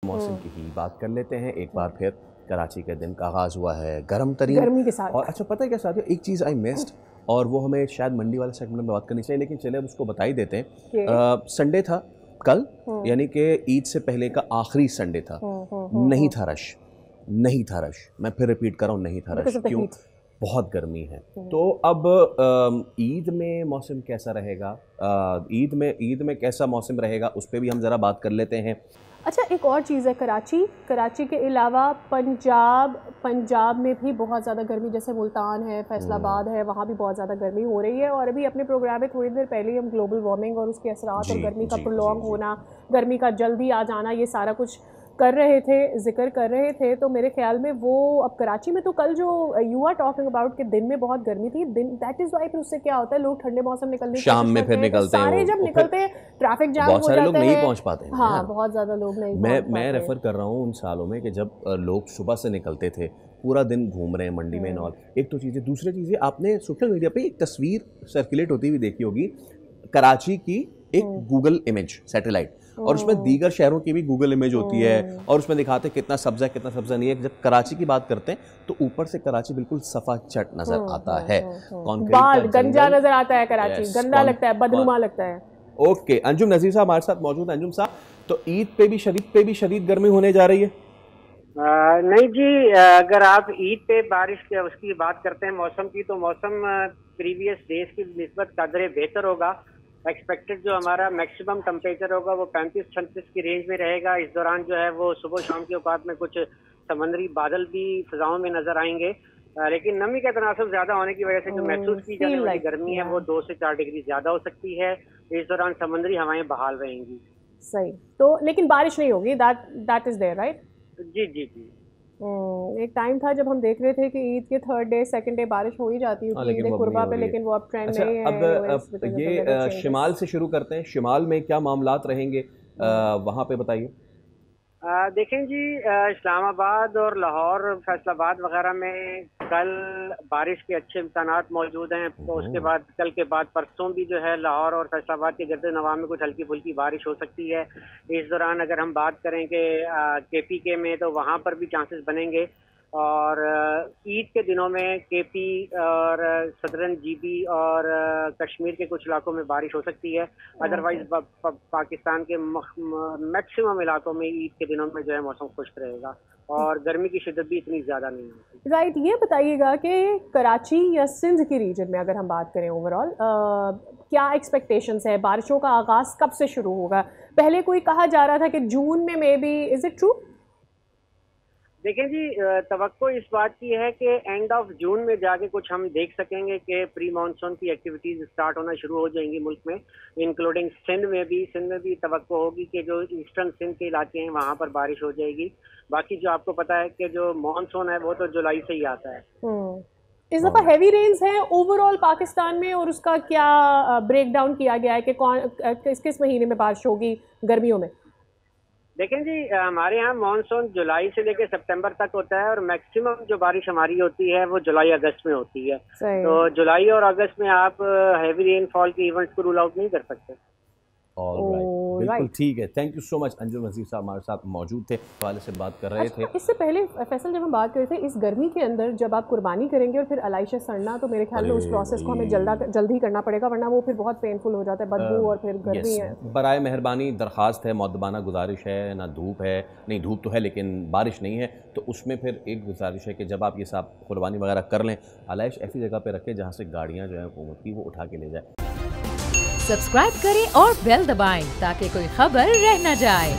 मौसम की ही बात कर लेते हैं एक बार फिर। कराची के दिन का आगाज़ हुआ है गर्म तरीन गर्मी के साथ। और अच्छा पता है क्या साथियों, एक चीज़ आई मिस्ड और वो हमें शायद मंडी वाले सेगमेंट में बात करनी चाहिए, लेकिन चले अब उसको बता ही देते हैं। संडे था कल, यानी कि ईद से पहले का आखिरी संडे था। नहीं था रश, नहीं था रश, मैं फिर रिपीट कर रहा हूँ, नहीं था रश। क्यों? बहुत गर्मी है। तो अब ईद में मौसम कैसा रहेगा, ईद में कैसा मौसम रहेगा, उस पर भी हम ज़रा बात कर लेते हैं। अच्छा, एक और चीज़ है, कराची के अलावा पंजाब में भी बहुत ज़्यादा गर्मी, जैसे मुल्तान है, फैसलाबाद है, वहाँ भी बहुत ज़्यादा गर्मी हो रही है। और अभी अपने प्रोग्राम में थोड़ी देर पहले ही हम ग्लोबल वार्मिंग और उसके असरात और गर्मी का प्रोलॉन्ग होना, गर्मी का जल्दी आ जाना, ये सारा कुछ कर रहे थे, जिक्र कर रहे थे। तो मेरे ख्याल में वो अब कराची में तो कल जो यू आर टॉकिंग अबाउट कि दिन में बहुत गर्मी थी, दिन दैट इज वाई, फिर उससे क्या होता है, लोग ठंडे मौसम निकलने शाम में फिर निकलते हैं, सारे जब निकलते हैं ट्रैफिक जाम हो जाता है, बहुत सारे लोग नहीं पहुंच पाते हैं। हाँ, बहुत ज़्यादा लोग नहीं पहुंच पाते। मैं रेफर कर रहा हूँ उन सालों में कि जब लोग सुबह से निकलते थे, पूरा दिन घूम रहे हैं मंडी में और एक तो चीज़ें, दूसरी चीज़ें आपने सोशल मीडिया पे एक तस्वीर सर्कुलेट होती हुई देखी होगी कराची की, एक गूगल इमेज सैटेलाइट, और उसमें दीगर शहरों की भी गूगल इमेज होती है और उसमें दिखाते हैं कितना सब्जा नहीं है। जब कराची की बात करते हैं तो ऊपर से कराची बिल्कुल सफा चट नजर आता है, बाल गंजा नजर आता है, कराची गंदा लगता है, बदनुमा लगता है। ओके, अंजुम नजीर साहब हमारे साथ मौजूद हैं। अंजुम साहब, तो ईद पे भी शदीद गर्मी होने जा रही है? नहीं जी, अगर आप ईद पे बारिश के उसकी बात करते हैं मौसम की, तो मौसम प्रीवियस डेज की निस्बत कदरे बेहतर होगा। एक्सपेक्टेड जो हमारा मैक्सिमम टेम्परेचर होगा वो 35-36 की रेंज में रहेगा। इस दौरान जो है वो सुबह शाम के औकात में कुछ समंदरी बादल भी फिजाओं में नजर आएंगे, लेकिन नमी का तनासब ज्यादा होने की वजह से जो महसूस की जाने वाली गर्मी है वो 2 से 4 डिग्री ज्यादा हो सकती है। इस दौरान समंदरी हवाएं बहाल रहेंगी। सही, तो लेकिन बारिश नहीं होगी, दैट इज देयर, राइट? जी जी जी। एक टाइम था जब हम देख रहे थे कि ईद के थर्ड डे सेकंड डे बारिश हो ही जाती है ईद कुर्बा पे, लेकिन वो अब ट्रेंड नहीं है। अब ये शिमाल से शुरू करते हैं, शिमाल में क्या मामलात रहेंगे वहाँ पे बताइए। देखें जी, इस्लामाबाद और लाहौर, फैसलाबाद वगैरह में कल बारिश के अच्छे इम्कानात मौजूद हैं। तो उसके बाद कल के बाद परसों भी जो है लाहौर और फैसलाबाद के गर्द नवाह में कुछ हल्की फुल्की बारिश हो सकती है। इस दौरान अगर हम बात करें कि KPK में, तो वहाँ पर भी चांसेस बनेंगे। और ईद के दिनों में KP और सदरन GB और कश्मीर के कुछ इलाकों में बारिश हो सकती है। अदरवाइज पाकिस्तान के मैक्सिमम इलाकों में ईद के दिनों में जो है मौसम खुश्क रहेगा और गर्मी की शिद्दत भी इतनी ज़्यादा नहीं होती। राइट, ये बताइएगा कि कराची या सिंध की रीजन में अगर हम बात करें ओवरऑल क्या एक्सपेक्टेशंस है, बारिशों का आगाज़ कब से शुरू होगा? पहले कोई कहा जा रहा था कि जून में may be, is it true? देखें जी, तवक्को इस बात की है कि एंड ऑफ जून में जाके कुछ हम देख सकेंगे कि प्री मानसून की एक्टिविटीज स्टार्ट होना शुरू हो जाएंगी मुल्क में, इंक्लूडिंग सिंध में भी तवक्को होगी कि जो ईस्टर्न सिंध के इलाके हैं वहाँ पर बारिश हो जाएगी। बाकी जो आपको पता है कि जो मानसून है वो तो जुलाई से ही आता है। इस दफ़ा हैवी रेन्स हैं ओवरऑल पाकिस्तान में, और उसका क्या ब्रेक डाउन किया गया है कि किस महीने में बारिश होगी गर्मियों में? देखें जी, हमारे यहाँ मानसून जुलाई से लेकर सितंबर तक होता है और मैक्सिमम जो बारिश हमारी होती है वो जुलाई अगस्त में होती है। तो जुलाई और अगस्त में आप हैवी रेनफॉल के इवेंट्स को रूल आउट नहीं कर सकते। बिल्कुल ठीक है, thank you so much. Anjum Nazir sahab हमारे साथ मौजूद थे, वाले से बात कर रहे थे। इससे पहले फैसल जब हम बात कर रहे थे, इस गर्मी के अंदर जब आप कुर्बानी करेंगे और फिर अलाइशा सड़ना, तो मेरे ख्याल में उस प्रोसेस को हमें जल्दी करना पड़ेगा, वरना वो फिर बहुत पेनफुल हो जाता है, बदबू और फिर गर्मी है। बराए मेहरबानी दरख्वास्त है, मुअद्दबाना गुजारिश है, ना धूप है, नहीं धूप तो है लेकिन बारिश नहीं है, तो उसमें फिर एक गुजारिश है कि जब आप ये सब कुर्बानी वगैरह कर लें, अलाइश ऐसी जगह पर रखें जहाँ से गाड़ियाँ जो है हुकूमत की वो उठा के ले जाए। सब्सक्राइब करें और बेल दबाएं ताकि कोई खबर रह न जाए।